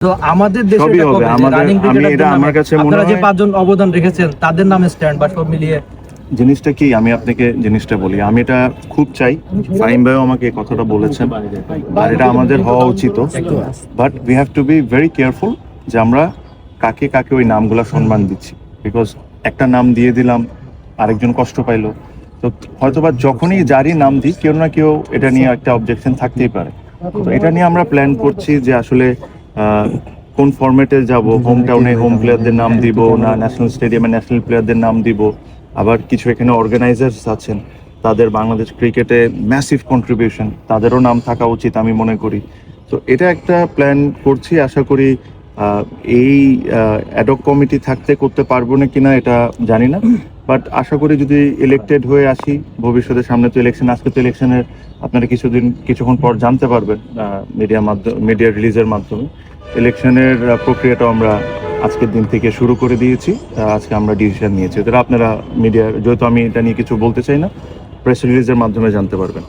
তো আমাদের দেশে সবই এটা হবে। কবে যে আমাদের রানিং আমি ক্রিকেটারদের এটা নামে আমার কাছে মনে আপনারা যে হয় 5 জন অবদান রেখেছেন তাদের নামে স্ট্যান্ড বা সব মিলিয়ে জিনিসটা কি, আমি আপনাকে জিনিসটা বলি, আমি এটা খুব চাই, ফাহিম ভাইও আমাকে এই কথাটা বলেছেন, আর এটা আমাদের হওয়া উচিত। But we have to be very careful যে আমরা কাকে কাকে ওই নামগুলো সম্মান দিচ্ছি। বিকজ একটা নাম দিয়ে দিলাম, আরেকজন কষ্ট পাইলো, তো হয়তোবা যখনই যারই নাম দিই কেউ না কেউ এটা নিয়ে একটা অবজেকশন থাকতেই পারে। তো এটা নিয়ে আমরা প্ল্যান করছি যে আসলে কোন ফরম্যাটে যাব, হোম টাউনে হোম প্লেয়ারদের নাম দিব না ন্যাশনাল স্টেডিয়ামে ন্যাশনাল প্লেয়ারদের নাম দিব। আবার কিছু এখানে অর্গানাইজার্স আছেন, তাদের বাংলাদেশ ক্রিকেটে ম্যাসিভ কন্ট্রিবিউশন, তাদেরও নাম থাকা উচিত আমি মনে করি। তো এটা একটা প্ল্যান করছি, আশা করি এই অ্যাডক কমিটি থাকতে করতে পারবো না কিনা এটা জানি না, বাট আশা করি যদি ইলেক্টেড হয়ে আসি ভবিষ্যতে, সামনে তো ইলেকশন, আজকে তো ইলেকশনের আপনারা কিছুক্ষণ পর জানতে পারবেন মিডিয়া রিলিজের মাধ্যমে। ইলেকশনের প্রক্রিয়াটাও আমরা আজকের দিন থেকে শুরু করে দিয়েছি। আজকে আমরা ডিসিশন নিয়েছি, তারা আপনারা মিডিয়া, যেহেতু আমি এটা নিয়ে কিছু বলতে চাই না, প্রেস রিলিজের মাধ্যমে জানতে পারবেন।